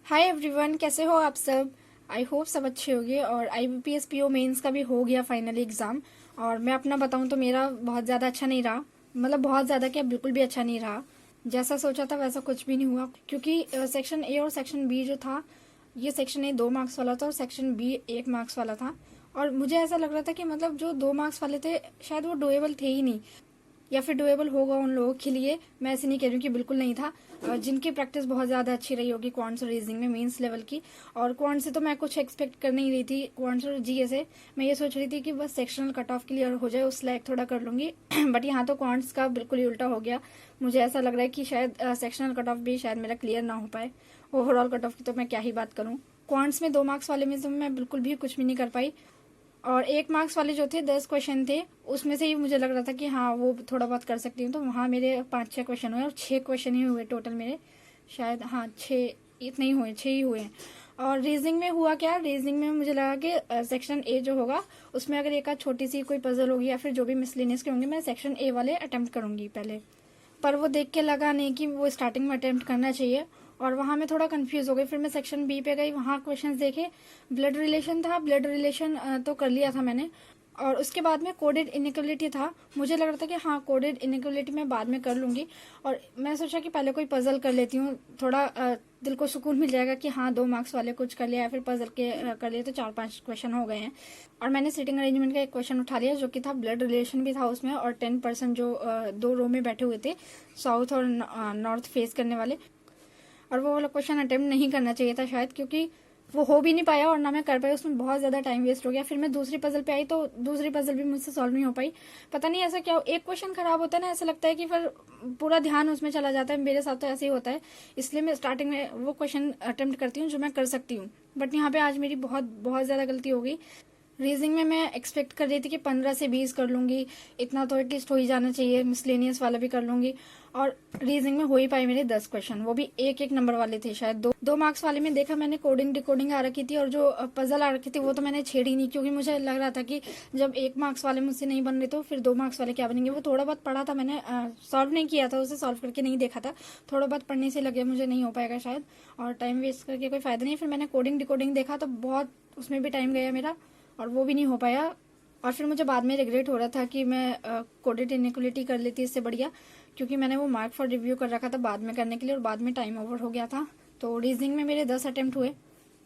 Hi everyone, कैसे हो आप सब। आई होप सब अच्छे होंगे। और IBPS PO मेंस का भी हो गया फाइनली एग्ज़ाम। और मैं अपना बताऊं तो मेरा बहुत ज़्यादा अच्छा नहीं रहा। मतलब बहुत ज़्यादा क्या, बिल्कुल भी अच्छा नहीं रहा। जैसा सोचा था वैसा कुछ भी नहीं हुआ, क्योंकि सेक्शन ए और सेक्शन बी जो था, ये सेक्शन ए 2 मार्क्स वाला था और सेक्शन बी 1 मार्क्स वाला था। और मुझे ऐसा लग रहा था कि मतलब जो 2 मार्क्स वाले थे शायद वो डुएबल थे ही नहीं, या फिर डुएबल होगा उन लोगों के लिए। मैं ऐसे नहीं कह रही हूँ कि बिल्कुल नहीं था। जिनकी प्रैक्टिस बहुत ज़्यादा अच्छी रही होगी क्वांट्स और रीजनिंग में मेंस लेवल की। और क्वांट से तो मैं कुछ एक्सपेक्ट कर नहीं रही थी, क्वांट्स और जीए से मैं ये सोच रही थी कि बस सेक्शनल कट ऑफ क्लियर हो जाए, उस लायक थोड़ा कर लूंगी। बट यहाँ तो क्वांट्स का बिल्कुल ही उल्टा हो गया। मुझे ऐसा लग रहा है कि शायद सेक्शनल कट ऑफ भी शायद मेरा क्लियर ना हो पाए। ओवरऑल कट ऑफ की तो मैं क्या ही बात करूँ। क्वांट्स में 2 मार्क्स वाले में तो मैं बिल्कुल भी कुछ भी नहीं कर पाई। और 1 मार्क्स वाले जो थे 10 क्वेश्चन थे, उसमें से ही मुझे लग रहा था कि हाँ वो थोड़ा बहुत कर सकती हूँ। तो वहाँ मेरे 5-6 क्वेश्चन हुए और 6 क्वेश्चन ही हुए टोटल मेरे। शायद हाँ 6, इतने ही हुए, 6 ही हुए। और रीजनिंग में हुआ क्या, रीजनिंग में मुझे लगा कि सेक्शन ए जो होगा उसमें अगर एक आध छोटी सी कोई पजल होगी या फिर जो भी मिसलिनियस के होंगे, मैं सेक्शन ए वाले अटेम्प्ट करूंगी पहले। पर वो देख के लगा नहीं कि वो स्टार्टिंग में अटेम्प्ट करना चाहिए। और वहाँ मैं थोड़ा कंफ्यूज हो गई। फिर मैं सेक्शन बी पे गई, वहाँ क्वेश्चंस देखे। ब्लड रिलेशन था, ब्लड रिलेशन तो कर लिया था मैंने। और उसके बाद में कोडेड इनइक्वलिटी था। मुझे लग रहा था कि हाँ कोडेड इनइक्वलिटी मैं बाद में कर लूंगी। और मैं सोचा कि पहले कोई पजल कर लेती हूँ, थोड़ा दिल को सुकून मिल जाएगा कि हाँ 2 मार्क्स वाले कुछ कर लिया या फिर पजल के कर लिए, तो 4-5 क्वेश्चन हो गए हैं। और मैंने सिटिंग अरेंजमेंट का एक क्वेश्चन उठा लिया जो कि था ब्लड रिलेशन भी था उसमें, और 10% जो 2 रो में बैठे हुए थे, साउथ और नॉर्थ फेस करने वाले। और वो वाला क्वेश्चन अटेम्प्ट नहीं करना चाहिए था शायद, क्योंकि वो हो भी नहीं पाया और ना मैं कर पाई। उसमें बहुत ज्यादा टाइम वेस्ट हो गया। फिर मैं दूसरी पजल पे आई तो दूसरी पजल भी मुझसे सॉल्व नहीं हो पाई। पता नहीं ऐसा क्या, एक क्वेश्चन खराब होता है ना, ऐसा लगता है कि फिर पूरा ध्यान उसमें चला जाता है। मेरे साथ तो ऐसे ही होता है। इसलिए मैं स्टार्टिंग में वो क्वेश्चन अटेम्प्ट करती हूँ जो मैं कर सकती हूँ। बट यहाँ पे आज मेरी बहुत बहुत ज्यादा गलती हो गई। रीजनिंग में मैं एक्सपेक्ट कर रही थी कि 15 से 20 कर लूंगी, इतना तो एटलीस्ट हो ही जाना चाहिए। मिसलेनियस वाला भी कर लूंगी। और रीजनिंग में हो ही पाए मेरे 10 क्वेश्चन, वो भी एक एक नंबर वाले थे। शायद 2 मार्क्स वाले में देखा मैंने कोडिंग डिकोडिंग आ रखी थी, और जो पजल आ रखी थी वो तो मैंने छेड़ी नहीं, क्योंकि मुझे लग रहा था कि जब 1 मार्क्स वाले मुझसे नहीं बन रहे तो फिर 2 मार्क्स वाले क्या बनेंगे। वो थोड़ा बहुत पढ़ा था मैंने, सॉल्व नहीं किया था, उसे सॉल्व करके नहीं देखा था। थोड़ा बहुत पढ़ने से लगे मुझे नहीं हो पाएगा शायद, और टाइम वेस्ट करके कोई फायदा नहीं। फिर मैंने कोडिंग डिकोडिंग देखा तो बहुत उसमें भी टाइम गया मेरा, और वो भी नहीं हो पाया। और फिर मुझे बाद में रिग्रेट हो रहा था कि मैं कोडेड इनइक्वलिटी कर लेती इससे बढ़िया, क्योंकि मैंने वो मार्क फॉर रिव्यू कर रखा था बाद में करने के लिए, और बाद में टाइम ओवर हो गया था। तो रीजनिंग में मेरे 10 अटेम्प्ट हुए।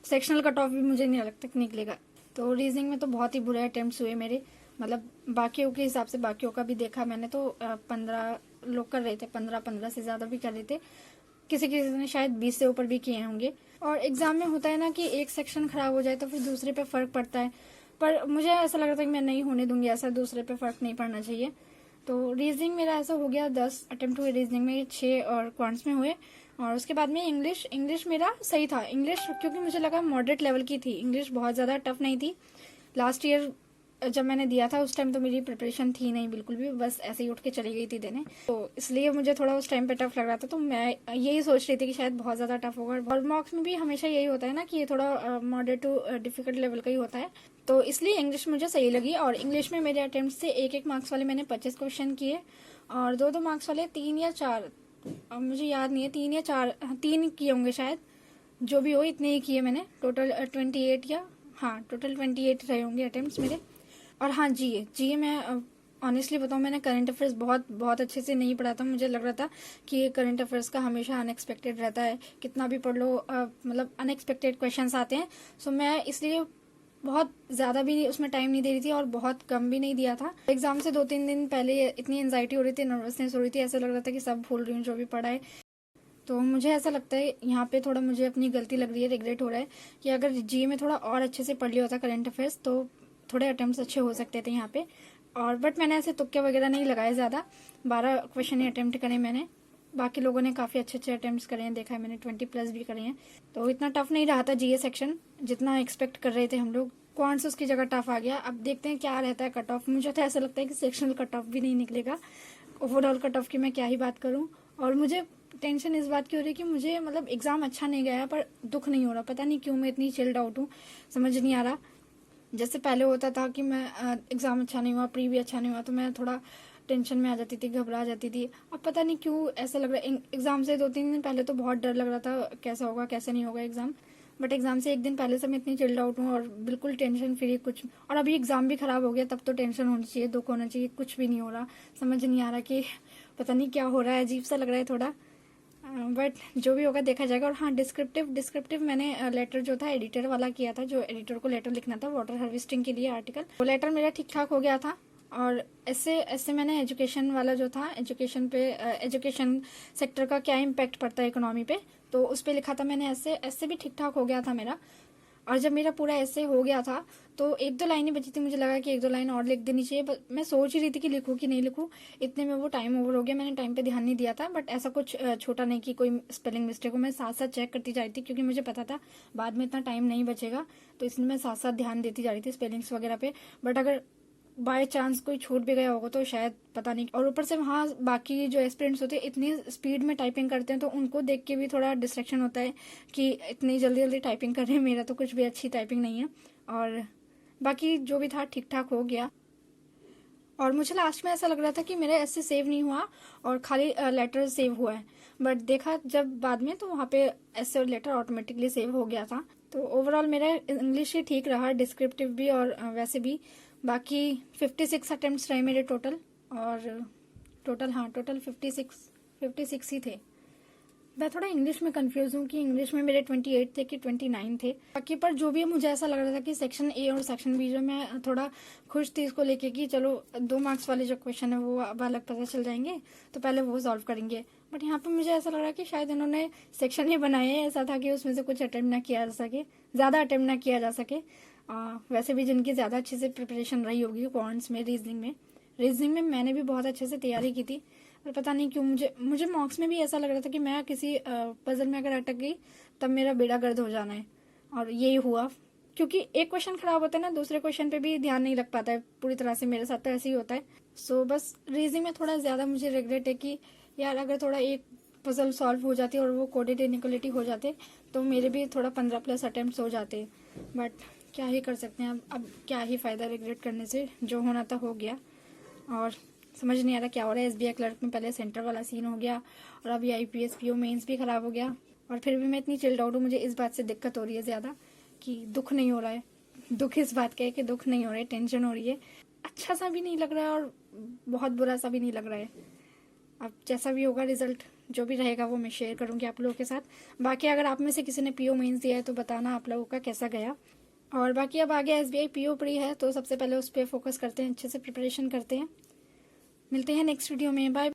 सेक्शनल कट ऑफ भी मुझे नहीं लगता कि निकलेगा। तो रीजनिंग में तो बहुत ही बुरे अटेम्प्ट हुए मेरे। मतलब बाकियों के हिसाब से, बाकियों का भी देखा मैंने तो 15 लोग कर रहे थे, 15 से ज्यादा भी कर रहे थे। किसी किसी ने शायद 20 से ऊपर भी किए होंगे। और एग्जाम में होता है ना कि एक सेक्शन खराब हो जाए तो फिर दूसरे पे फर्क पड़ता है। पर मुझे ऐसा लग रहा था कि मैं नहीं होने दूंगी ऐसा, दूसरे पे फर्क नहीं पड़ना चाहिए। तो रीजनिंग मेरा ऐसा हो गया, 10 अटेम्प्ट हुए रीजनिंग में, 6 और क्वांट्स में हुए। और उसके बाद में इंग्लिश, इंग्लिश मेरा सही था। इंग्लिश क्योंकि मुझे लगा मॉडरेट लेवल की थी, इंग्लिश बहुत ज्यादा टफ नहीं थी। लास्ट ईयर जब मैंने दिया था उस टाइम तो मेरी प्रिपरेशन थी नहीं बिल्कुल भी, बस ऐसे ही उठ के चली गई थी देने। तो इसलिए मुझे थोड़ा उस टाइम पे टफ लग रहा था। तो मैं यही सोच रही थी कि शायद बहुत ज्यादा टफ होगा। और मॉक्स में भी हमेशा यही होता है ना कि ये थोड़ा मॉडरेट टू डिफिकल्ट लेवल का ही होता है। तो इसलिए इंग्लिश मुझे सही लगी। और इंग्लिश में मेरे अटेम्प्ट से 1-1 मार्क्स वाले मैंने 25 क्वेश्चन किए, और 2-2 मार्क्स वाले 3 या 4, अब मुझे याद नहीं है, 3 या 4, 3 किए होंगे शायद। जो भी हो इतने ही किए मैंने, टोटल 28, या हाँ टोटल 28 रहे होंगे अटेम्प्ट मेरे। और हाँ जीए, जीए मैं ऑनेस्टली बताऊँ, मैंने करंट अफेयर्स बहुत बहुत अच्छे से नहीं पढ़ा था। मुझे लग रहा था कि करंट अफेयर्स का हमेशा अनएक्सपेक्टेड रहता है, कितना भी पढ़ लो मतलब अनएक्सपेक्टेड क्वेश्चंस आते हैं। सो मैं इसलिए बहुत ज्यादा भी उसमें टाइम नहीं दे रही थी और बहुत कम भी नहीं दिया था। एग्जाम से 2-3 दिन पहले इतनी एंजाइटी हो रही थी, नर्वसनेस हो रही थी, ऐसा लग रहा था कि सब भूल रही हूँ जो भी पढ़ा है। तो मुझे ऐसा लगता है यहाँ पे थोड़ा मुझे अपनी गलती लग रही है, रिग्रेट हो रहा है कि अगर जीए में थोड़ा और अच्छे से पढ़ लिया होता करंट अफेयर्स तो थोड़े अटेम्प्ट अच्छे हो सकते थे यहाँ पे। और बट मैंने ऐसे तुक्के वगैरह नहीं लगाए ज्यादा, 12 क्वेश्चन ही अटेम्प्ट करे मैंने। बाकी लोगों ने काफी अच्छे अच्छे अटेम्प्ट करे हैं, देखा है मैंने 20+ भी करे हैं। तो इतना टफ नहीं रहा था जीए सेक्शन जितना एक्सपेक्ट कर रहे थे हम लोग। क्वांट्स उसकी जगह टफ आ गया। अब देखते हैं क्या रहता है कट ऑफ। मुझे तो ऐसा लगता है कि सेक्शनल कट ऑफ भी नहीं निकलेगा। ओवरऑल कट ऑफ की मैं क्या ही बात करूं। और मुझे टेंशन इस बात की हो रही है कि मुझे मतलब एग्जाम अच्छा नहीं गया पर दुख नहीं हो रहा। पता नहीं क्यों मैं इतनी चिल्ड आउट हूँ, समझ नहीं आ रहा। जैसे पहले होता था कि मैं एग्जाम अच्छा नहीं हुआ, प्री भी अच्छा नहीं हुआ तो मैं थोड़ा टेंशन में आ जाती थी, घबरा जाती थी। अब पता नहीं क्यों ऐसा लग रहा है। एग्ज़ाम से 2-3 दिन पहले तो बहुत डर लग रहा था, कैसा होगा कैसे नहीं होगा एग्ज़ाम। बट एग्ज़ाम से एक दिन पहले से मैं इतनी चिल्ड आउट हूँ और बिल्कुल टेंशन फ्री कुछ। और अभी एग्ज़ाम भी ख़राब हो गया, तब तो टेंशन होनी चाहिए, दुख होना चाहिए, कुछ भी नहीं हो रहा। समझ नहीं आ रहा कि पता नहीं क्या हो रहा है, अजीब सा लग रहा है थोड़ा। बट जो भी होगा देखा जाएगा। और हाँ, डिस्क्रिप्टिव मैंने लेटर जो था एडिटर वाला किया था, जो एडिटर को लेटर लिखना था वाटर हार्वेस्टिंग के लिए आर्टिकल, वो लेटर मेरा ठीक ठाक हो गया था। और ऐसे मैंने एजुकेशन वाला जो था, एजुकेशन सेक्टर का क्या इम्पैक्ट पड़ता है इकोनॉमी पे, तो उस पर लिखा था मैंने। ऐसे भी ठीक ठाक हो गया था मेरा। और जब मेरा पूरा ऐसे हो गया था तो 1-2 लाइनें बची थी, मुझे लगा कि 1-2 लाइन और लिख देनी चाहिए। मैं सोच ही रही थी कि लिखूं कि नहीं लिखूं, इतने में वो टाइम ओवर हो गया। मैंने टाइम पे ध्यान नहीं दिया था। बट ऐसा कुछ छोटा नहीं कि कोई स्पेलिंग मिस्टेक हो, मैं साथ साथ चेक करती जा रही थी, क्योंकि मुझे पता था बाद में इतना टाइम नहीं बचेगा, तो इसलिए मैं साथ साथ ध्यान देती जा रही थी स्पेलिंग्स वगैरह पे। बट अगर बाय चांस कोई छूट भी गया होगा तो शायद पता नहीं। और ऊपर से वहाँ बाकी जो एस्पिरेंट्स होते हैं इतनी स्पीड में टाइपिंग करते हैं, तो उनको देख के भी थोड़ा डिस्ट्रैक्शन होता है कि इतनी जल्दी जल्दी टाइपिंग कर रहे हैं। मेरा तो कुछ भी अच्छी टाइपिंग नहीं है। और बाकी जो भी था ठीक ठाक हो गया। और मुझे लास्ट में ऐसा लग रहा था कि मेरा ऐसे सेव नहीं हुआ और खाली लेटर सेव हुआ है। बट देखा जब बाद में, तो वहाँ पे ऐसे और लेटर ऑटोमेटिकली सेव हो गया था। तो ओवरऑल मेरा इंग्लिश ही ठीक रहा, डिस्क्रिप्टिव भी और वैसे भी। बाकी 56 अटेम्प्ट्स रहे मेरे टोटल। और टोटल 56 ही थे। मैं थोड़ा इंग्लिश में कंफ्यूज हूँ कि इंग्लिश में मेरे 28 थे कि 29 थे। बाकी पर जो भी है, मुझे ऐसा लग रहा था कि सेक्शन ए और सेक्शन बी जो, मैं थोड़ा खुश थी इसको लेके कि चलो 2 मार्क्स वाले जो क्वेश्चन है वो अब अलग पता चल जाएंगे, तो पहले वो सॉल्व करेंगे। बट यहाँ पे मुझे ऐसा लग रहा है कि शायद इन्होंने सेक्शन ही बनाए हैं, ऐसा था कि उसमें से कुछ अटेम्प्ट ना किया जा सके, ज़्यादा अटेम्प्ट ना किया जा सके। वैसे भी जिनकी ज़्यादा अच्छे से प्रिपरेशन रही होगी क्वांट्स में, रीजनिंग में मैंने भी बहुत अच्छे से तैयारी की थी। और पता नहीं क्यों मुझे मॉक्स में भी ऐसा लग रहा था कि मैं किसी पजल में अगर अटक गई तब मेरा बेड़ा गर्द हो जाना है। और यही हुआ, क्योंकि एक क्वेश्चन खराब होता है ना, दूसरे क्वेश्चन पे भी ध्यान नहीं लग पाता है पूरी तरह से। मेरे साथ तो ऐसे ही होता है। सो बस रीजनिंग में थोड़ा ज़्यादा मुझे रिग्रेट है कि यार अगर थोड़ा एक पजल सॉल्व हो जाती और वो कोडेड इनइक्वालिटी हो जाते तो मेरे भी थोड़ा 15+ अटेम्प्ट हो जाते। बट क्या ही कर सकते हैं, अब क्या ही फ़ायदा रिग्रेट करने से, जो होना था हो गया। और समझ नहीं आ रहा क्या हो रहा है। SBI क्लर्क में पहले सेंटर वाला सीन हो गया और अभी IPS PO मेंस भी खराब हो गया। और फिर भी मैं इतनी चिल्ड आउट हूँ। मुझे इस बात से दिक्कत हो रही है ज़्यादा कि दुख नहीं हो रहा है। दुख इस बात का है कि दुख नहीं हो रहा है, टेंशन हो रही है। अच्छा सा भी नहीं लग रहा है और बहुत बुरा सा भी नहीं लग रहा है। अब जैसा भी होगा रिजल्ट जो भी रहेगा वो मैं शेयर करूँगी आप लोगों के साथ। बाकी अगर आप में से किसी ने PO मेंस दिया है तो बताना आप लोगों का कैसा गया। और बाकी अब आगे SBI PO प्री है, तो सबसे पहले उस पर फोकस करते हैं, अच्छे से प्रिपरेशन करते हैं। मिलते हैं नेक्स्ट वीडियो में। बाय।